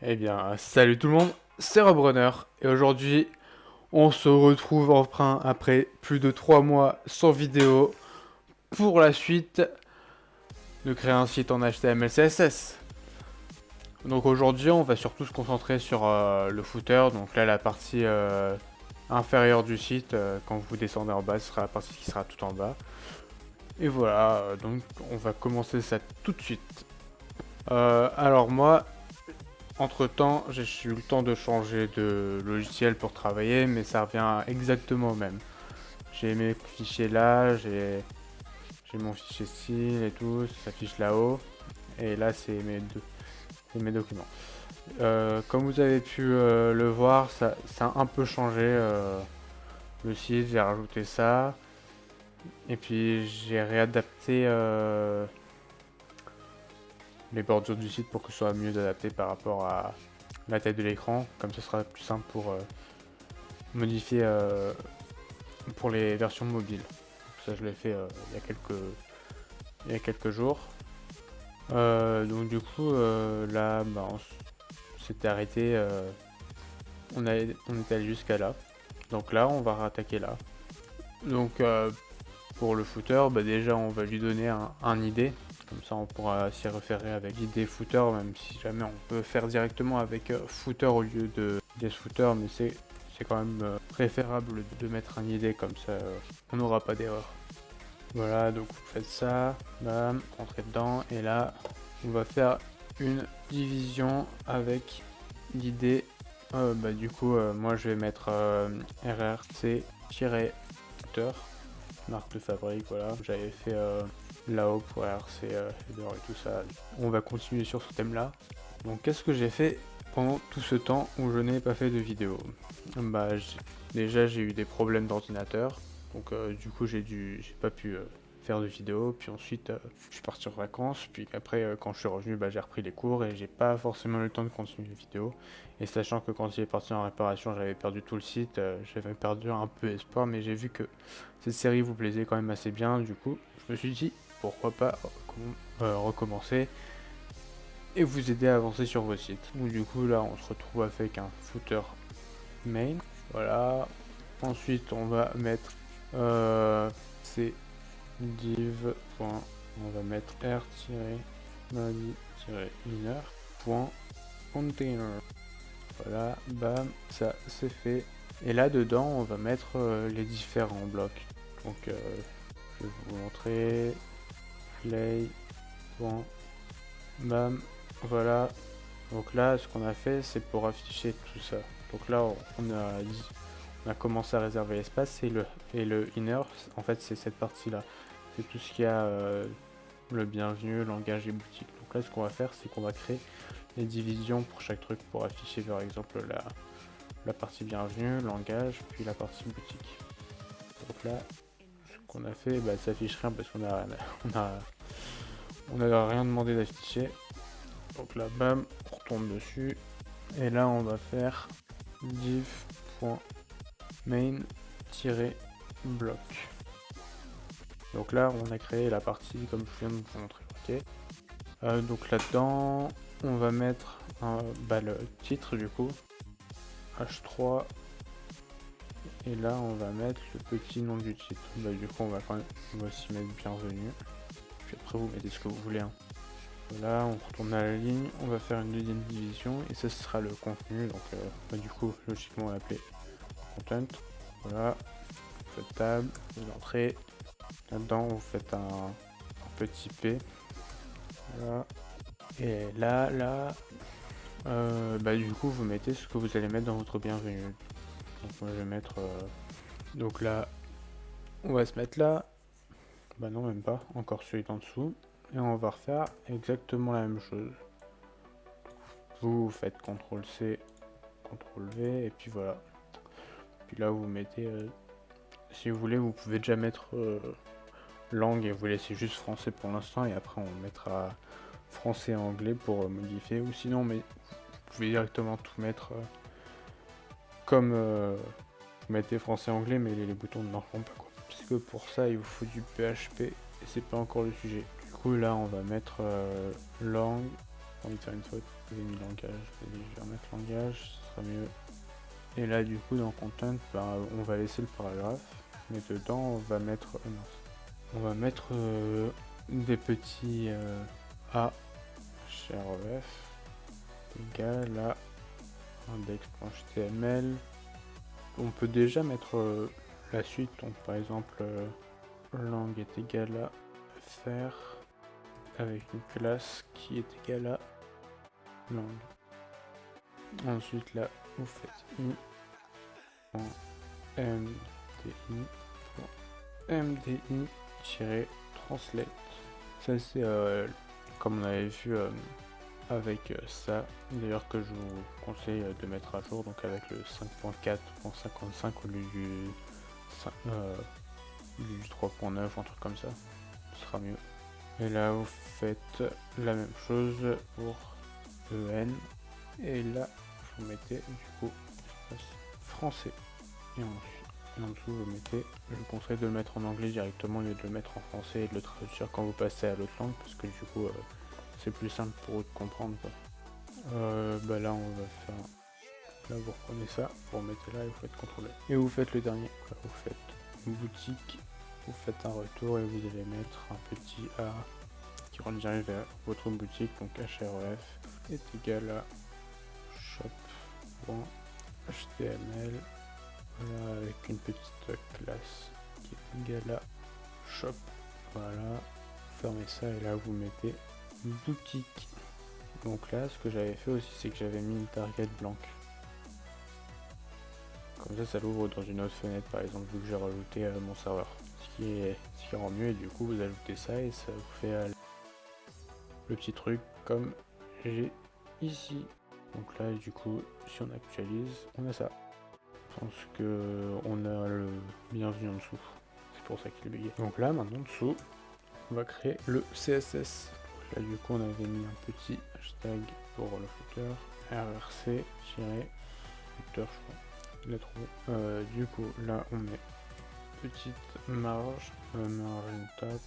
Eh bien, salut tout le monde, c'est Robrunner et aujourd'hui on se retrouve enfin après plus de 3 mois sans vidéo pour la suite de créer un site en HTML CSS. Donc aujourd'hui on va surtout se concentrer sur le footer, donc là la partie inférieure du site, quand vous descendez en bas ce sera la partie qui sera tout en bas. Et voilà, donc on va commencer ça tout de suite. Alors moi, entre temps, j'ai eu le temps de changer de logiciel pour travailler, mais ça revient exactement au même. J'ai mes fichiers là, j'ai mon fichier style et tout, ça s'affiche là-haut. Et là, c'est mes documents. Comme vous avez pu le voir, ça a un peu changé le site, j'ai rajouté ça. Et puis j'ai réadapté les bordures du site pour que ce soit mieux adapté par rapport à la taille de l'écran. Comme ça sera plus simple pour modifier pour les versions mobiles. Ça je l'ai fait il y a quelques jours. Donc du coup là bah, on s'était arrêté, on était allé jusqu'à là. Donc là on va rattaquer là. Donc pour le footer, bah, déjà on va lui donner un ID. Comme ça on pourra s'y référer avec l'ID footer, même si jamais on peut faire directement avec footer au lieu de des footers, mais c'est quand même préférable de mettre un ID comme ça on n'aura pas d'erreur. Voilà, donc vous faites ça, bam, rentrez dedans, et là on va faire une division avec l'ID. Bah, du coup moi je vais mettre RRC-footer, marque de fabrique, voilà. J'avais fait là-haut pour RRC header et tout ça. On va continuer sur ce thème là. Donc qu'est-ce que j'ai fait pendant tout ce temps où je n'ai pas fait de vidéo? Bah déjà j'ai eu des problèmes d'ordinateur, donc du coup j'ai pas pu faire de vidéo. Puis ensuite je suis parti en vacances, puis après quand je suis revenu, bah, j'ai repris les cours et j'ai pas forcément eu le temps de continuer les vidéos. Et sachant que quand il est parti en réparation, j'avais perdu tout le site, j'avais perdu un peu espoir, mais j'ai vu que cette série vous plaisait quand même assez bien. Du coup je me suis dit pourquoi pas recommencer et vous aider à avancer sur vos sites. Donc du coup là on se retrouve avec un footer main, voilà. Ensuite on va mettre c div. On va mettre r-body-inner.container. Voilà, bam, ça c'est fait. Et là dedans on va mettre les différents blocs. Donc je vais vous montrer play. Bam, voilà. Donc là, ce qu'on a fait, c'est pour afficher tout ça. Donc là, on a commencé à réserver l'espace et le inner, en fait, c'est cette partie-là. C'est tout ce qui a le bienvenu, langage et boutique. Donc là, ce qu'on va faire, c'est qu'on va créer les divisions pour chaque truc pour afficher, par exemple, la partie bienvenue, langage, puis la partie boutique. Donc là, ce qu'on a fait, bah, ça affiche rien parce on a rien demandé d'afficher. Donc là, bam, on retombe dessus. Et là, on va faire div.main-bloc. Donc là, on a créé la partie comme je viens de vous montrer. Ok. Donc là-dedans, on va mettre le titre du coup, h3. Et là, on va mettre le petit nom du titre. Bah, du coup, on va aussi mettre bienvenue. Puis après, vous mettez ce que vous voulez. Hein. Voilà, on retourne à la ligne, on va faire une deuxième division et ça sera le contenu. Donc du coup logiquement on va l'appeler content. Voilà, vous faites tab, vous entrez là-dedans, vous faites un petit p. Voilà. Et là du coup vous mettez ce que vous allez mettre dans votre bienvenue. Donc moi je vais mettre donc là on va se mettre là. Bah non, même pas, encore celui d'en dessous. Et on va refaire exactement la même chose. Vous faites CTRL-C, CTRL-V, et puis voilà. Puis là, vous mettez, si vous voulez, vous pouvez déjà mettre langue et vous laissez juste français pour l'instant, et après on mettra français et anglais pour modifier. Ou sinon, mais vous pouvez directement tout mettre comme vous mettez français et anglais, mais les boutons ne marcheront pas, quoi. Parce que pour ça, il vous faut du PHP, et c'est pas encore le sujet. Du coup, là, on va mettre langue. On va faire une faute. Vous avez mis langage, je vais remettre langage, ce sera mieux. Et là du coup dans content, bah, on va laisser le paragraphe, mais dedans on va mettre des petits a href égale à index.html. On peut déjà mettre la suite, donc par exemple lang est égal à fr avec une classe qui est égale à lang. Ensuite là vous faites mdi.mdi-translate. Ça c'est comme on avait vu avec ça, d'ailleurs que je vous conseille de mettre à jour, donc avec le 5.4.55 au lieu du 3.9 ou un truc comme ça, ce sera mieux. Et là vous faites la même chose pour en, et là vous mettez du coup français, et en dessous vous mettez, je vous conseille de le mettre en anglais directement au lieu de le mettre en français et de le traduire quand vous passez à l'autre langue, parce que du coup c'est plus simple pour eux de comprendre quoi. Bah là on va faire, là vous reprenez ça, vous remettez là et vous faites CTRL et vous faites le dernier, là, vous faites boutique, vous faites un retour et vous allez mettre un petit A qui redirige vers votre boutique, donc href est égal à shop.html, voilà, avec une petite classe qui est égale à shop, voilà, vous fermez ça et là vous mettez boutique. Donc là ce que j'avais fait aussi c'est que j'avais mis une target blanche, comme ça l'ouvre dans une autre fenêtre par exemple, vu que j'ai rajouté mon serveur, ce qui rend mieux, et du coup vous ajoutez ça et ça vous fait le petit truc comme j'ai ici. Donc là du coup si on actualise on a ça, je pense que on a le bienvenu en dessous, c'est pour ça qu'il est bugué. Donc là maintenant dessous on va créer le CSS. Là du coup on avait mis un petit hashtag pour le footer, rrc-footer je crois, il a trouvé. Du coup là on met petite marge, margin top,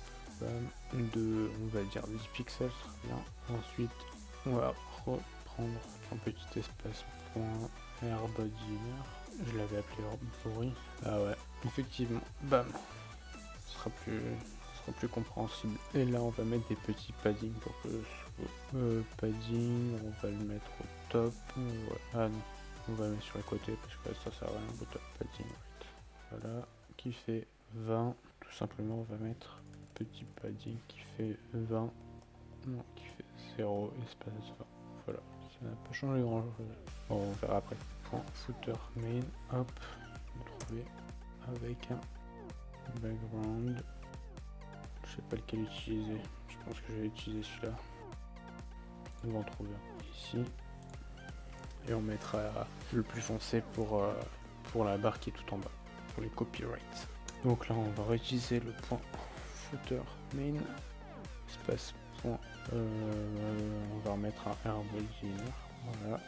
de on va dire 10 pixels, ce sera bien. Ensuite on va reprendre un petit espace point .airBodyInner, je l'avais appelé pourri, ah ouais effectivement, bam, ce sera plus compréhensible. Et là on va mettre des petits padding pour que padding, on va le mettre au top, ouais. Ah non, on va le mettre sur les côtés parce que ça sert à rien, au top padding, right. Voilà, qui fait 20, tout simplement on va mettre petit padding qui fait 20, non, qui fait 0 espace 20, voilà, ça n'a pas changé grand chose, bon, on verra après. Point footer main, hop, on va trouver avec un background, je sais pas lequel utiliser, je pense que je vais utiliser celui-là, on va en trouver un ici, et on mettra le plus foncé pour la barre qui est tout en bas, pour les copyrights. Donc là on va réutiliser le point footer main, espace point, on va remettre un airBodyInner, voilà,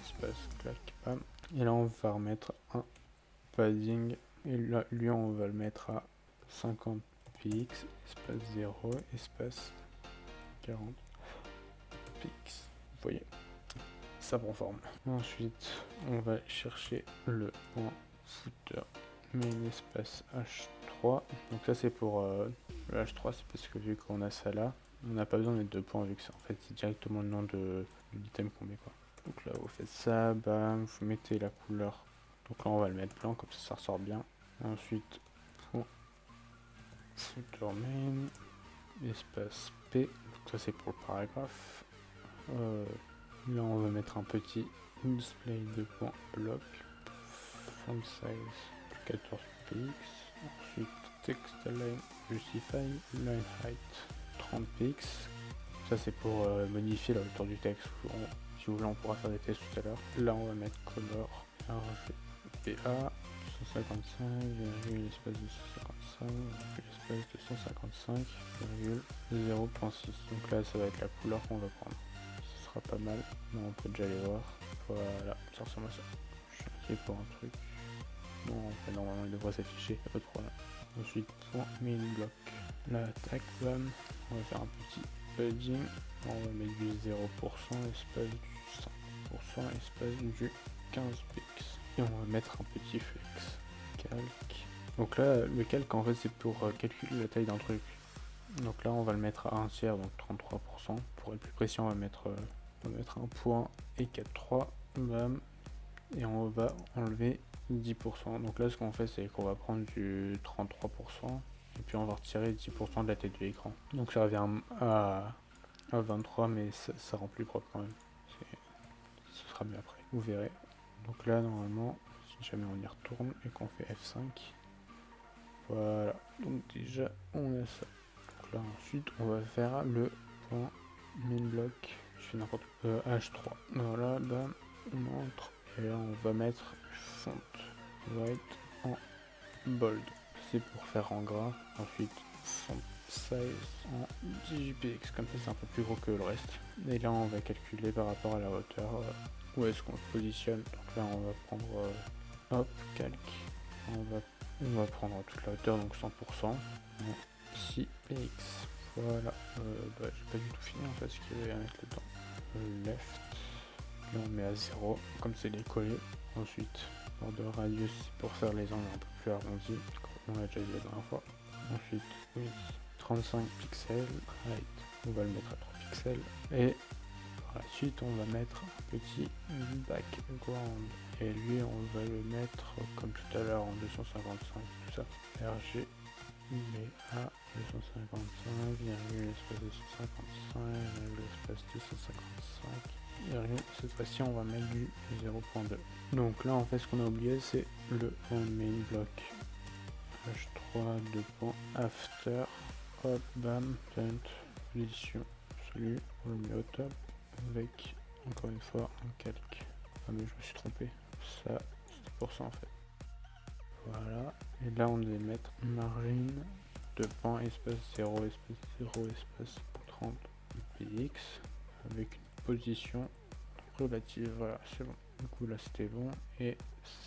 espace clac, bam, et là on va remettre un padding, et là lui on va le mettre à 50 px, espace 0, espace 40 px, vous voyez, ça prend forme. Ensuite on va chercher le point footer main espace h3, donc ça c'est pour le h3, c'est parce que vu qu'on a ça là, on n'a pas besoin de mettre deux points vu que c'est en fait c'est directement le nom de l'item qu'on met quoi. Donc là vous faites ça, bam, vous mettez la couleur, donc là on va le mettre blanc comme ça ressort bien. Ensuite point footer main espace p, donc ça c'est pour le paragraphe. Là on va mettre un petit display de point bloc, font size 14 px, ensuite text align justify line height 30 px, ça c'est pour modifier la hauteur du texte, si vous voulez on pourra faire des tests tout à l'heure. Là on va mettre color RGBA 155, l'espace de 155, l'espace de 155,0.6, donc là ça va être la couleur qu'on va prendre, ce sera pas mal, mais on peut déjà aller voir, voilà, ça ressemble à ça. Je suis inquiet pour un truc, bon en fait, normalement il devrait s'afficher, pas de problème. Ensuite point main block, là tac, bam, on va faire un petit padding, on va mettre du 0%, espace du 5%, espace du 15px. Et on va mettre un petit flex. Calque. Donc là, le calque en fait c'est pour calculer la taille d'un truc. Donc là on va le mettre à 1 tiers, donc 33%. Pour être plus précis, on va mettre un point et 4,3. Bam. Et on va enlever 10%. Donc là ce qu'on fait c'est qu'on va prendre du 33%. Et puis on va retirer 10% de la tête de l'écran. Donc ça revient à 23, mais ça rend plus propre quand même. Ce sera mieux après, vous verrez. Donc là normalement, si jamais on y retourne et qu'on fait F5, voilà. Donc déjà on a ça. Donc là ensuite on va faire le point main block. Je fais n'importe quoi. H3. Voilà, bam, on entre. Et là on va mettre font white en bold. C'est pour faire en gras. Ensuite font size en 18px, comme ça c'est un peu plus gros que le reste. Et là on va calculer par rapport à la hauteur où est-ce qu'on se positionne. Donc là on va prendre hop, calque, on va prendre toute la hauteur, donc 100% en 6px. Voilà, j'ai pas du tout fini en fait ce qu'il y avait à mettre là-dedans. Left, là on met à 0 comme c'est décollé. Ensuite border radius pour faire les angles un peu plus arrondis, comme on l'a déjà dit la dernière fois. Ensuite width 35 pixels, height on va le mettre à 3 pixels, et par la suite on va mettre un petit background, et lui on va le mettre comme tout à l'heure en 255, tout ça, RG mais à 255, virgule espace 255, virgule espace 255, virgule, cette fois-ci on va mettre du 0.2. Donc là en fait ce qu'on a oublié c'est le point main block. H3, 2 points, after, hop, bam, paint, position, absolue, on le met au top, avec, encore une fois, un calque. Ah mais je me suis trompé, ça, c'était pour ça en fait. Voilà, et là on devait mettre margin, 2 points, espace 0, espace 0, espace 30 px, avec une position relative, voilà, c'est bon. Du coup là c'était bon, et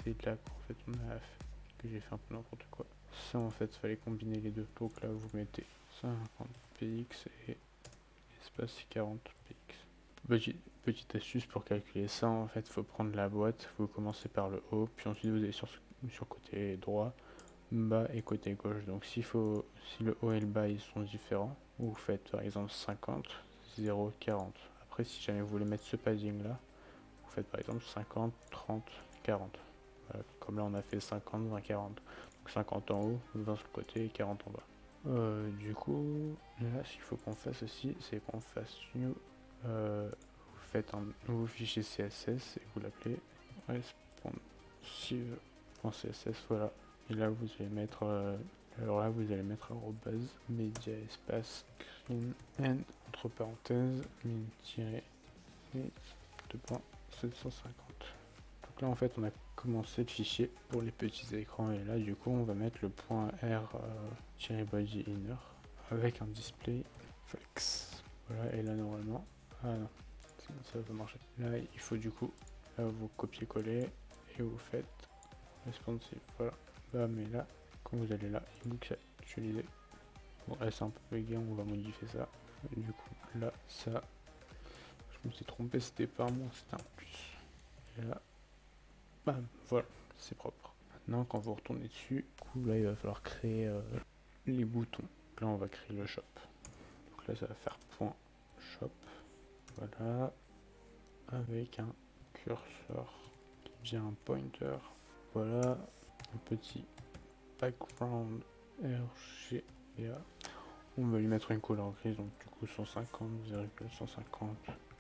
c'est là qu'en fait on a fait, que j'ai fait un peu n'importe quoi. Ça en fait fallait combiner les deux, donc là vous mettez 50px et espace 40px. Petite astuce pour calculer ça, en fait faut prendre la boîte, vous commencez par le haut, puis ensuite vous allez sur côté droit, bas et côté gauche. Donc si le haut et le bas ils sont différents, vous faites par exemple 50, 0, 40. Après si jamais vous voulez mettre ce padding là, vous faites par exemple 50, 30, 40. Voilà, comme là on a fait 50, 20, 40. Donc 50 en haut, 20 sur le côté et 40 en bas. Du coup, là ce qu'il faut qu'on fasse aussi, c'est qu'on fasse new. Vous faites un nouveau fichier CSS et vous l'appelez responsive.css, voilà. Et là vous allez mettre arrobase media espace clean and entre parenthèses min-750. Donc là en fait on a commencé le fichier pour les petits écrans, et là du coup on va mettre le point r-body inner avec un display flex. Voilà, et là normalement, ah non, ça va marcher. Là il faut du coup, là vous copiez-coller et vous faites responsive, voilà. Bah mais là, quand vous allez là, il vous actualiser. Bon là c'est un peu bugué, on va modifier ça. Et du coup là ça, je me suis trompé, c'était pas moi, c'était un plus. Et là, bam, voilà, c'est propre. Maintenant, quand vous retournez dessus, du coup, là, il va falloir créer les boutons. Donc là, on va créer le shop. Donc là, ça va faire point shop. Voilà, avec un curseur qui devient un pointer. Voilà, un petit background RGBA. On va lui mettre une couleur grise, donc du coup 150, 150,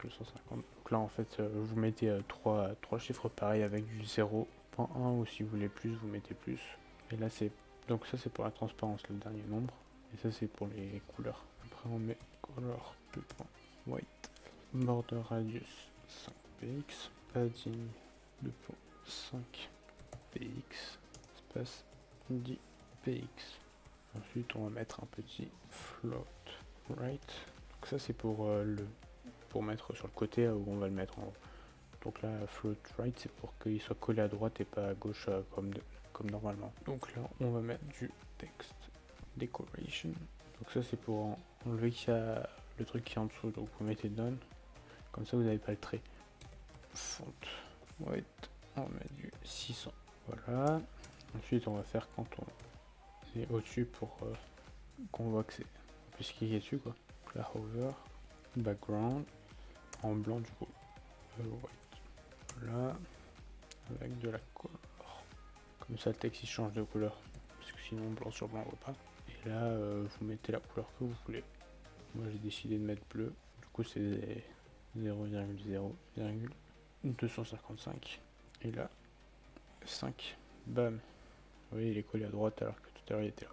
250. Donc là en fait vous mettez trois chiffres pareils avec du 0.1, ou si vous voulez plus vous mettez plus. Et là c'est, donc ça c'est pour la transparence, le dernier nombre, et ça c'est pour les couleurs. Après on met color 2.white, border radius 5px, padding 2.5px, espace 10px. Ensuite on va mettre un petit float right. Donc ça c'est pour mettre sur le côté où on va le mettre en haut. Donc là float right c'est pour qu'il soit collé à droite et pas à gauche comme normalement. Donc là on va mettre du text decoration. Donc ça c'est pour enlever qu'il y a le truc qui est en dessous, donc vous mettez done, comme ça vous n'avez pas le trait. Font white, on va mettre du 600, voilà. Ensuite on va faire quand on est au-dessus pour qu'on voit que c'est, on puisse cliquer dessus quoi. Donc là hover, background, en blanc du coup, white, voilà, avec de la couleur. Comme ça le texte il change de couleur, parce que sinon blanc sur blanc on voit pas. Et là vous mettez la couleur que vous voulez. Moi j'ai décidé de mettre bleu, du coup c'est 0,0,255. Et là 5, bam. Vous voyez il est collé à droite alors que tout à l'heure il était là.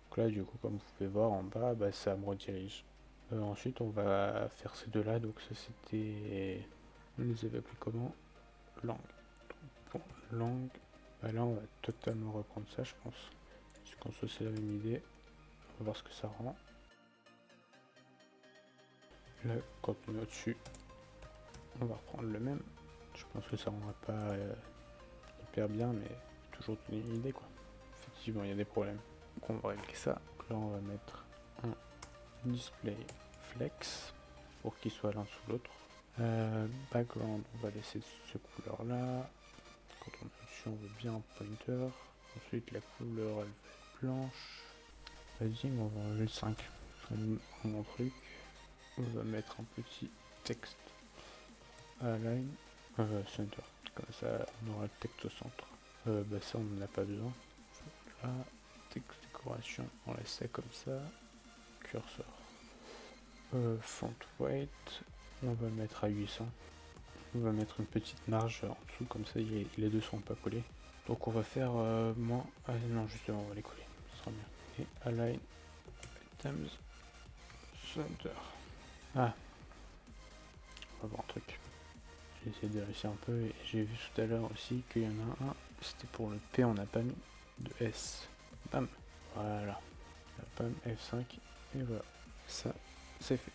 Donc là du coup comme vous pouvez voir en bas, bah, ça me redirige. Ensuite on va faire ces deux là, donc ça c'était... On les avait appelés comment? Langue. Bon, langue. Bah là on va totalement reprendre ça je pense. Parce qu'on se c'est la même idée. On va voir ce que ça rend. Là quand on est au-dessus, on va reprendre le même. Je pense que ça rendra pas hyper bien, mais toujours donner une idée quoi. Effectivement il y a des problèmes. Donc on va régler ça. Donc là on va mettre un display flex pour qu'il soit l'un sous l'autre. Background, on va laisser ce couleur là. Quand on est dessus, on veut bien un pointer. Ensuite, la couleur elle va être blanche. Vas-y, on va enlever le 5. C'est mon truc. On va mettre un petit texte align center. Comme ça, on aura le texte au centre. Bah ça, on n'en a pas besoin. Là, texte décoration, on laisse ça comme ça. Cursor. Font weight, on va mettre à 800. On va mettre une petite marge en dessous, comme ça les deux sont pas collés. Donc on va faire moins... Ah non, justement, on va les coller, ce sera mieux. Et align items center. Ah, on va voir un truc. J'ai essayé de vérifier un peu et j'ai vu tout à l'heure aussi qu'il y en a un, c'était pour le P, on n'a pas mis de S. Bam, voilà. La pomme F5 et voilà, ça c'est fait.